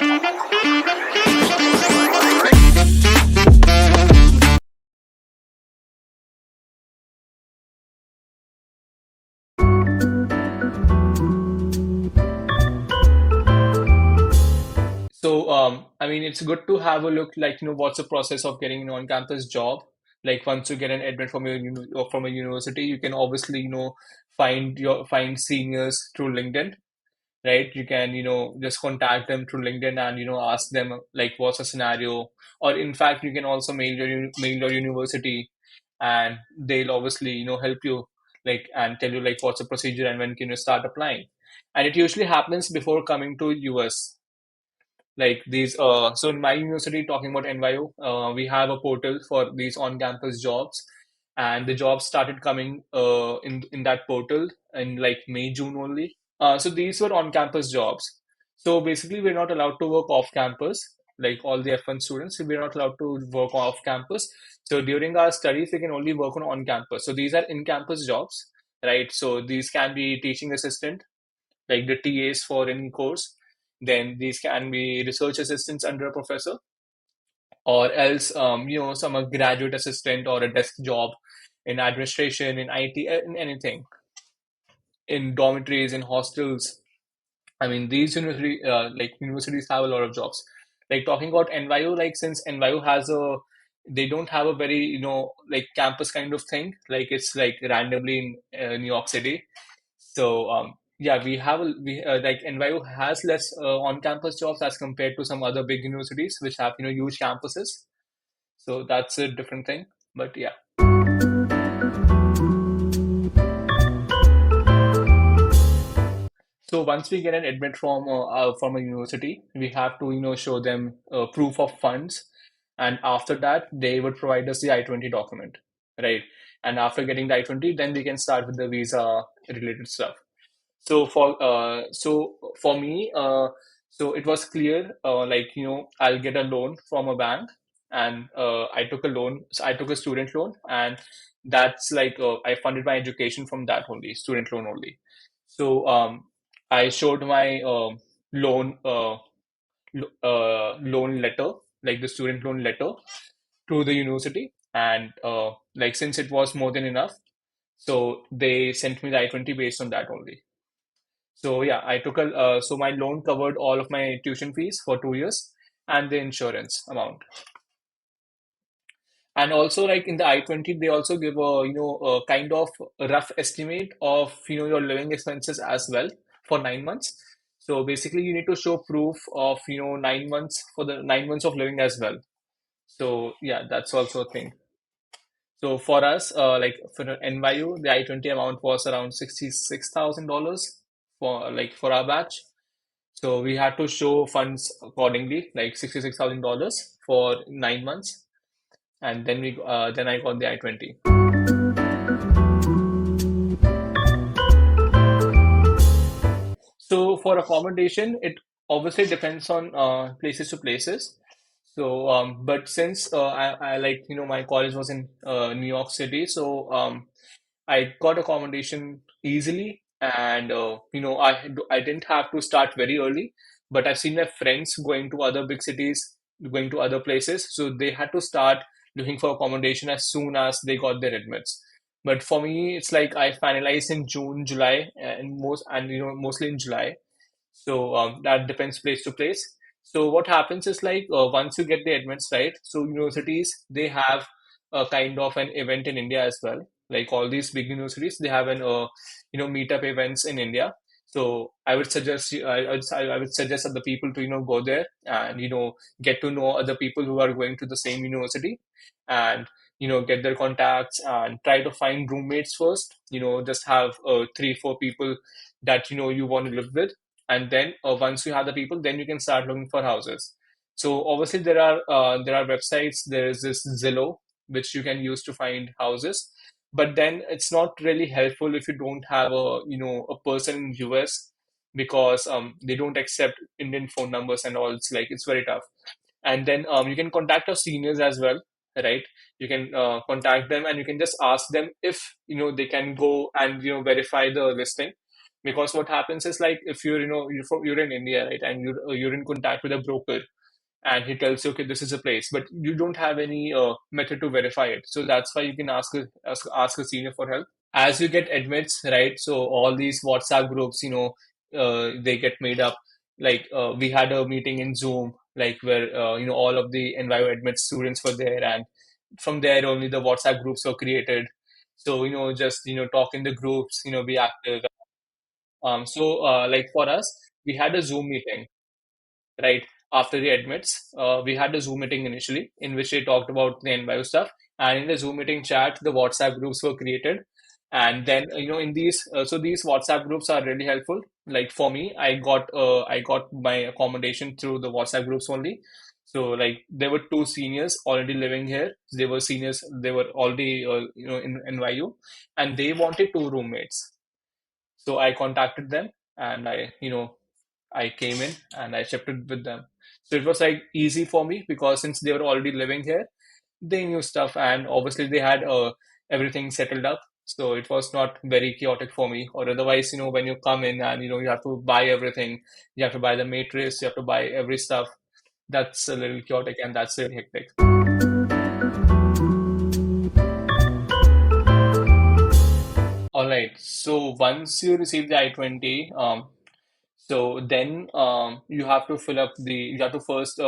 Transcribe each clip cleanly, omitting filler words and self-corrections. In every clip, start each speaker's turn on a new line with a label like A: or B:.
A: So, I mean, it's good to have a look, like, what's the process of getting an on-campus job? Like, once you get an admit from or from a university, you can obviously, find seniors through LinkedIn, right? You can, just contact them through LinkedIn and, ask them like what's the scenario. Or in fact, you can also mail your university, and they'll obviously, help you like and tell you like what's the procedure and when can you start applying. And it usually happens before coming to US. Like these, so in my university, talking about NYU, we have a portal for these on-campus jobs, and the jobs started coming in that portal in like May, June only. So these were on-campus jobs. So basically, we're not allowed to work off-campus. Like all the F1 students, we're not allowed to work off-campus. So during our studies, we can only work on-campus. So these are in-campus jobs, right? So these can be teaching assistant, like the TAs for any course. Then these can be research assistants under a professor, or else, some a graduate assistant or a desk job in administration, in IT, in anything, in dormitories, in hostels. I mean, these universities have a lot of jobs. Like talking about NYU, like since NYU has they don't have a very, like campus kind of thing. Like it's like randomly in New York City. So yeah, like NYU has less on-campus jobs as compared to some other big universities which have huge campuses. So that's a different thing. But yeah. So once we get an admit from a university, we have to show them proof of funds, and after that they would provide us the I-20 document, right? And after getting the I-20, then we can start with the visa related stuff. So for me, so it was clear, like I'll get a loan from a bank, and I took a loan. So I took a student loan, and that's like I funded my education from that only, student loan only. So I showed my loan letter, like the student loan letter, to the university, and like since it was more than enough, so they sent me the I-20 based on that only. So yeah, so my loan covered all of my tuition fees for 2 years and the insurance amount. And also like in the I-20, they also give a kind of a rough estimate of, your living expenses as well for 9 months. So basically you need to show proof of, 9 months for the 9 months of living as well. So yeah, that's also a thing. So for us, like for NYU, the I-20 amount was around $66,000 for our batch. So we had to show funds accordingly, like $66,000 for 9 months, and then I got the I-20. So for accommodation, it obviously depends on places to places. So, but since I like my college was in New York City, so I got accommodation easily, and I didn't have to start very early. But I've seen my friends going to other big cities, going to other places, so they had to start looking for accommodation as soon as they got their admits. But for me, it's like I finalized in June, July, and mostly in July. So that depends place to place. So what happens is like once you get the admits right, so universities they have a kind of an event in India as well. Like all these big universities, they have an meetup events in India. So I would suggest I would suggest other people to go there and get to know other people who are going to the same university, and get their contacts and try to find roommates first. Just have 3 4 people that you want to live with, and then once you have the people, then you can start looking for houses. So obviously there are websites. There is this Zillow which you can use to find houses, but then it's not really helpful if you don't have a person in US, because they don't accept Indian phone numbers and all. It's very tough. And then you can contact your seniors as well, right? You can contact them, and you can just ask them if they can go and verify the listing. Because what happens is like if you're in India, right, and you're in contact with a broker, and he tells you, okay, this is a place, but you don't have any method to verify it. So that's why you can ask a senior for help. As you get admits, right? So all these WhatsApp groups, they get made up. Like we had a meeting in Zoom, like where all of the NYU admit students were there, and from there only the WhatsApp groups were created. So just talk in the groups, be active. Like for us, we had a Zoom meeting, right? After the admits, we had a Zoom meeting initially in which they talked about the NBio stuff. And in the Zoom meeting chat, the WhatsApp groups were created. And then, in these WhatsApp groups are really helpful. Like for me, I got my accommodation through the WhatsApp groups only. So like there were two seniors already living here. They were seniors. They were already, in NYU, and they wanted two roommates. So I contacted them, and I came in and I shifted with them. So it was like easy for me because since they were already living here, they knew stuff, and obviously they had everything settled up. So it was not very chaotic for me. Or otherwise, when you come in and you have to buy everything, you have to buy the matrix, you have to buy every stuff. That's a little chaotic and that's really hectic. All right. So once you receive the I-20, so then you have to first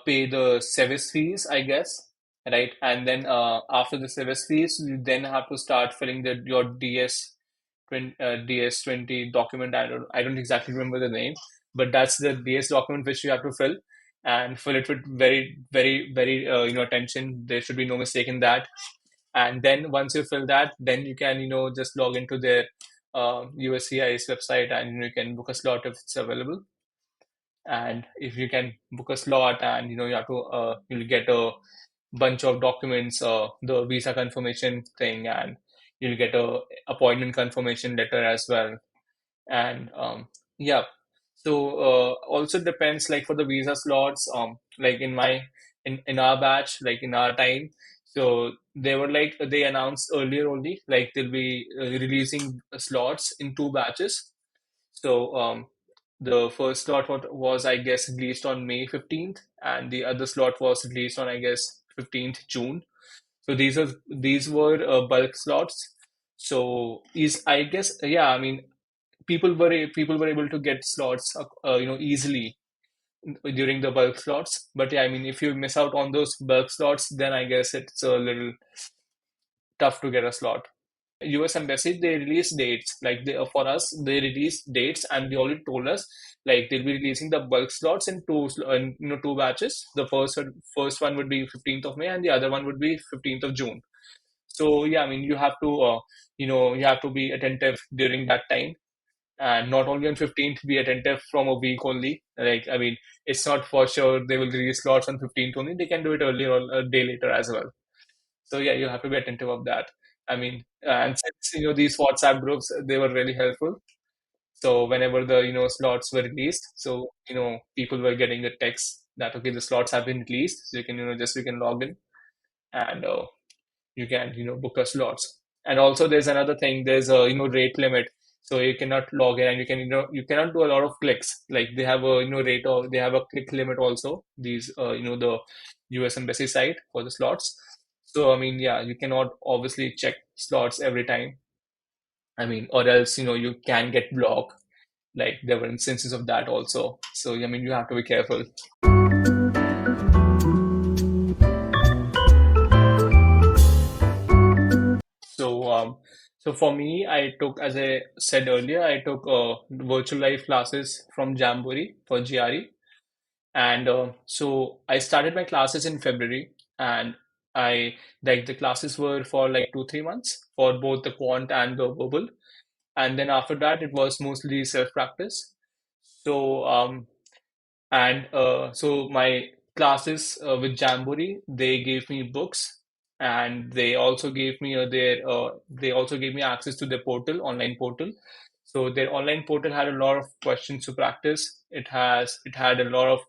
A: pay the service fees, I guess, right? And then after the service fees, you then have to start filling your DS20 document. I don't exactly remember the name, but that's the DS document which you have to fill, and fill it with very, very, very attention. There should be no mistake in that. And then once you fill that, then you can just log into their USCIS website, and you can book a slot if it's available. And if you can book a slot, and you have to you'll get a bunch of documents, the visa confirmation thing, and you'll get a appointment confirmation letter as well. And yeah, so also depends, like for the visa slots, like in our batch, like in our time, so they were like they announced earlier only, like they'll be releasing slots in two batches. So the first slot was, I guess, released on May 15th, and the other slot was released on, I guess, 15th June. So these were bulk slots. So is I guess, yeah, I mean, people were able to get slots easily during the bulk slots. But yeah, I mean, if you miss out on those bulk slots, then I guess it's a little tough to get a slot. US Embassy, they release dates. Like for us, they release dates, and they already told us like they'll be releasing the bulk slots in two batches. The first one would be 15th of May, and the other one would be 15th of June. So yeah, I mean, you have to be attentive during that time, and not only on 15th, be attentive from a week only. Like, I mean, it's not for sure they will release slots on 15th only. They can do it earlier or a day later as well. So yeah, you have to be attentive of that. I mean, and since these WhatsApp groups, they were really helpful. So whenever the slots were released, so people were getting a text that okay, the slots have been released, so you can log in, and you can book a slots. And also there's another thing, there's a rate limit. So you cannot log in, and you cannot do a lot of clicks. Like they have a rate, or they have a click limit also, these the US Embassy site for the slots. So I mean, yeah, you cannot obviously check slots every time. I mean, or else you can get blocked. Like there were instances of that also. So I mean, you have to be careful. So, so for me, I took, as I said earlier, I took virtual live classes from Jamboree for GRE, and so I started my classes in February, and I like the classes were for like 2 3 months for both the quant and the verbal, and then after that it was mostly self practice. So and so my classes with Jamboree, they gave me books, and they also gave me access to their portal, online portal. So their online portal had a lot of questions to practice. It had a lot of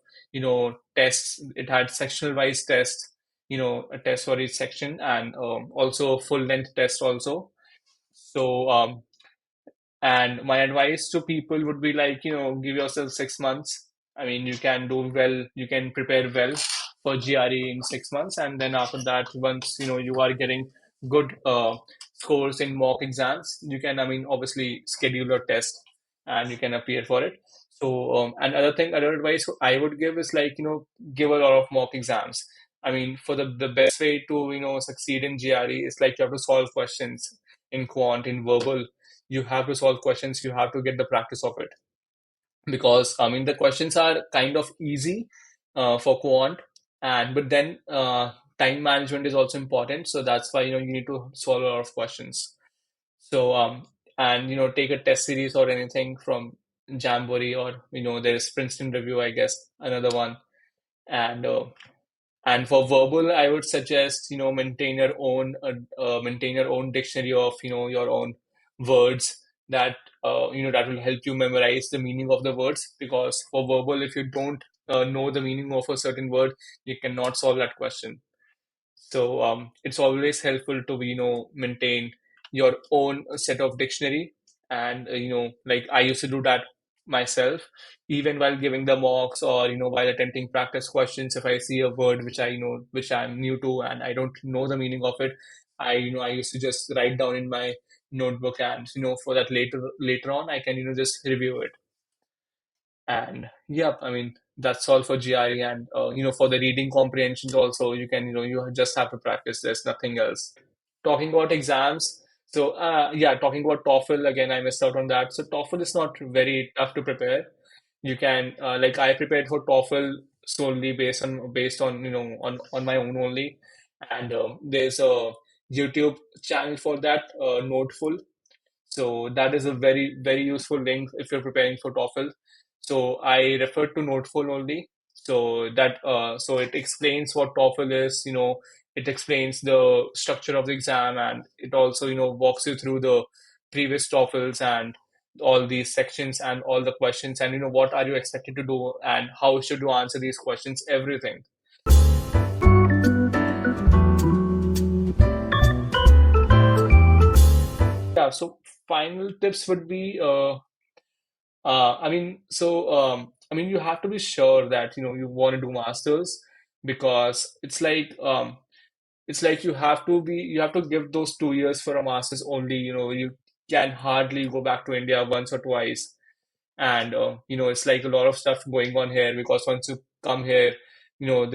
A: tests. It had sectional wise tests, a test for each section, and also a full length test also. So And my advice to people would be like, give yourself 6 months. I mean, you can do well, you can prepare well for GRE in 6 months. And then after that, once, you are getting good scores in mock exams, you can, I mean, obviously schedule your test and you can appear for it. So, other advice I would give is like, give a lot of mock exams. I mean, for the best way to, succeed in GRE is like you have to solve questions in quant, in verbal. You have to solve questions, you have to get the practice of it. Because, I mean, the questions are kind of easy for quant, and but then time management is also important. So that's why, you need to solve a lot of questions. So, and take a test series or anything from Jamboree, or there's Princeton Review, I guess, another one. And for verbal, I would suggest, maintain your own dictionary of, your own words that, that will help you memorize the meaning of the words. Because for verbal, if you don't know the meaning of a certain word, you cannot solve that question. So, it's always helpful to, maintain your own set of dictionary. And, like I used to do that myself, even while giving the mocks, or, while attempting practice questions. If I see a word which which I'm new to and I don't know the meaning of it, I used to just write down in my notebook. And, for that later on, I can, just review it. And yeah, I mean, that's all for GRE. And, for the reading comprehensions also, you can, you just have to practice. There's nothing else. Talking about exams, so yeah, talking about TOEFL again, I missed out on that. So TOEFL is not very tough to prepare. You can, like, I prepared for TOEFL solely based on on my own only. And there's a YouTube channel for that, Noteful. So that is a very, very useful link if you're preparing for TOEFL. So I refer to Noteful only. So it explains what TOEFL is. It explains the structure of the exam, and it also, walks you through the previous TOEFLs and all these sections and all the questions, and, what are you expected to do and how should you answer these questions, everything. Yeah, so final tips would be, I mean, you have to be sure that, you want to do masters. Because it's like you have to give those 2 years for a master's only. You can hardly go back to India once or twice. And it's like a lot of stuff going on here. Because once you come here, you'll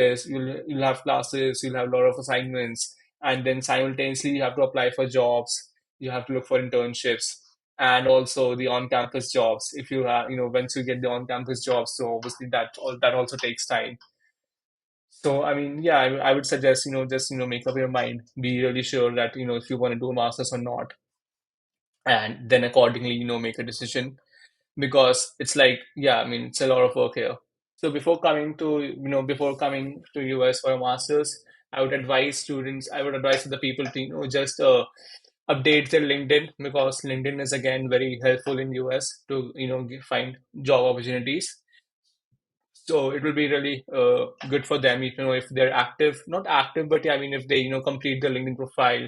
A: have classes, you'll have a lot of assignments, and then simultaneously you have to apply for jobs, you have to look for internships, and also the on-campus jobs. If you have, once you get the on-campus jobs, so obviously that also takes time. So, I mean, yeah, I would suggest, just, make up your mind, be really sure that, if you want to do a master's or not, and then accordingly, make a decision. Because it's like, yeah, I mean, it's a lot of work here. So before coming to US for a master's, I would advise the people to, just update their LinkedIn. Because LinkedIn is again very helpful in US to, find job opportunities. So it will be really good for them, if they're active, not active, but yeah, I mean, if they, complete their LinkedIn profile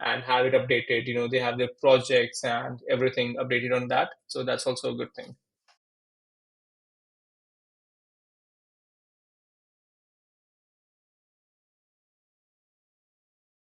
A: and have it updated, they have their projects and everything updated on that. So that's also a good thing.